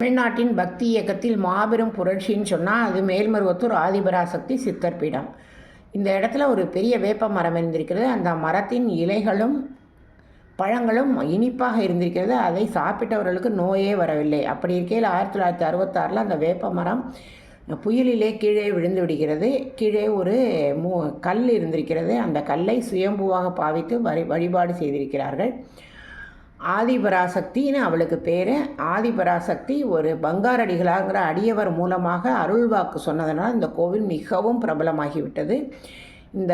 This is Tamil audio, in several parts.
தமிழ்நாட்டின் பக்தி இயக்கத்தில் மாபெரும் புரட்சின்னு சொன்னால் அது மேல்மருவத்தூர் ஆதிபராசக்தி சித்தர் பீடம். இந்த இடத்துல ஒரு பெரிய வேப்ப மரம் இருந்திருக்கிறது. அந்த மரத்தின் இலைகளும் பழங்களும் இனிப்பாக இருந்திருக்கிறது. அதை சாப்பிட்டவர்களுக்கு நோயே வரவில்லை. அப்படி இருக்கையில் 1966 அந்த வேப்ப மரம் புயலிலே கீழே விழுந்து விடுகிறது. கீழே ஒரு கல் இருந்திருக்கிறது. அந்த கல்லை சுயம்புவாக பாவித்து வழிபாடு செய்திருக்கிறார்கள். ஆதிபராசக்தின்னு அவளுக்கு பேர். ஆதிபராசக்தி ஒரு பங்காரடிகளாங்கிற அடியவர் மூலமாக அருள்வாக்கு சொன்னதனால் இந்த கோவில் மிகவும் பிரபலமாகிவிட்டது. இந்த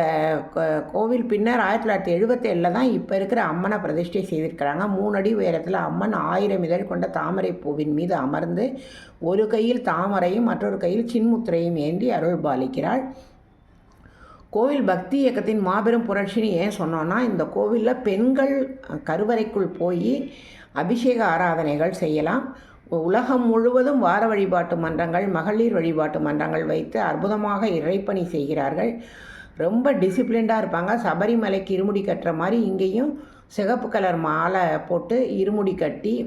கோவில் பின்னர் 1977 தான் இப்போ இருக்கிற அம்மனை பிரதிஷ்டை செய்திருக்கிறாங்க. 3 அடி உயரத்தில் அம்மன் 1000 இதழ் கொண்ட தாமரை பூவின் மீது அமர்ந்து ஒரு கையில் தாமரையும் மற்றொரு கையில் சின்முத்திரையும் ஏந்தி அருள் பாலிக்கிறாள். கோவில் பக்தி இயக்கத்தின் மாபெரும் புரட்சின்னு ஏன் சொன்னோன்னா, இந்த கோவிலில் பெண்கள் கருவறைக்குள் போய் அபிஷேக ஆராதனைகள் செய்யலாம். உலகம் முழுவதும் வார வழிபாட்டு மன்றங்கள், மகளிர் வழிபாட்டு மன்றங்கள் வைத்து அற்புதமாக இறைப்பணி செய்கிறார்கள். ரொம்ப டிசிப்ளின்டாக இருப்பாங்க. சபரிமலைக்கு இருமுடி கட்டுற மாதிரி இங்கேயும் சிகப்பு கலர் மாலை போட்டு இருமுடி கட்டி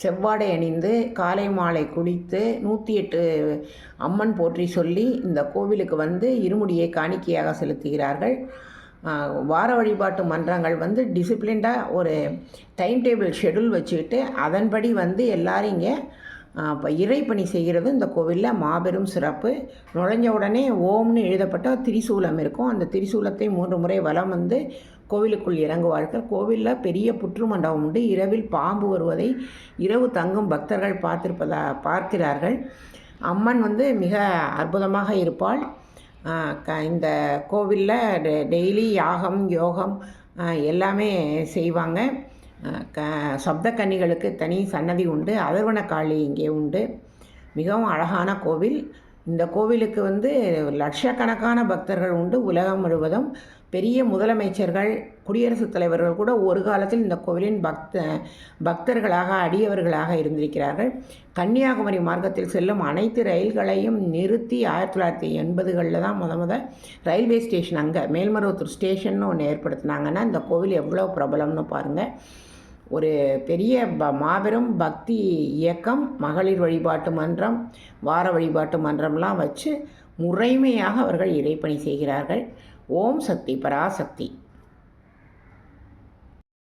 செவ்வாடை அணிந்து காலை மாலை குளித்து 108 அம்மன் போற்றி சொல்லி இந்த கோவிலுக்கு வந்து இருமுடியை காணிக்கையாக செலுத்துகிறார்கள். வார வழிபாட்டு மன்றங்கள் வந்து டிசிப்ளின்டாக ஒரு டைம் டேபிள் ஷெடியூல் வச்சுக்கிட்டு அதன்படி வந்து எல்லோரும் இங்கே இப்போ இறைப்பணி செய்கிறது இந்த கோவிலில் மாபெரும் சிறப்பு. நுழைஞ்ச உடனே ஓம்னு எழுதப்பட்ட திரிசூலம் இருக்கும். அந்த திரிசூலத்தை 3 முறை வலம் வந்து கோவிலுக்குள் இறங்குவார்கள். கோவிலில் பெரிய புற்று மண்டபம் உண்டு. இரவில் பாம்பு வருவதை இரவு தங்கும் பக்தர்கள் பார்க்கிறார்கள். அம்மன் வந்து மிக அற்புதமாக இருப்பாள். இந்த கோவிலில் டெய்லி யாகம் யோகம் எல்லாமே செய்வாங்க. சப்த கன்னிகளுக்கு தனி சன்னதி உண்டு. அதர்வன காளி இங்கே உண்டு. மிகவும் அழகான கோவில். இந்த கோவிலுக்கு வந்து லட்சக்கணக்கான பக்தர்கள் உண்டு. உலகம் முழுவதும் பெரிய முதலமைச்சர்கள், குடியரசுத் தலைவர்கள் கூட ஒரு காலத்தில் இந்த கோவிலின் பக்தர்களாக அடியவர்களாக இருந்திருக்கிறார்கள். கன்னியாகுமரி மார்க்கத்தில் செல்லும் அனைத்து ரயில்களையும் நிறுத்தி 1980களில் தான் முத ரயில்வே ஸ்டேஷன் அங்கே மேல்மருவத்தூர் ஸ்டேஷன்னு ஒன்று ஏற்படுத்தினாங்கன்னா இந்த கோவில் எவ்வளோ பிரபலம்னு பாருங்கள். ஒரு பெரிய மாபெரும் பக்தி இயக்கம், மகளிர் வழிபாட்டு மன்றம், வார வழிபாட்டு மன்றம்லாம் வச்சு முறைமையாக அவர்கள் இறைப்பணி செய்கிறார்கள். ஓம் சக்தி பராசக்தி.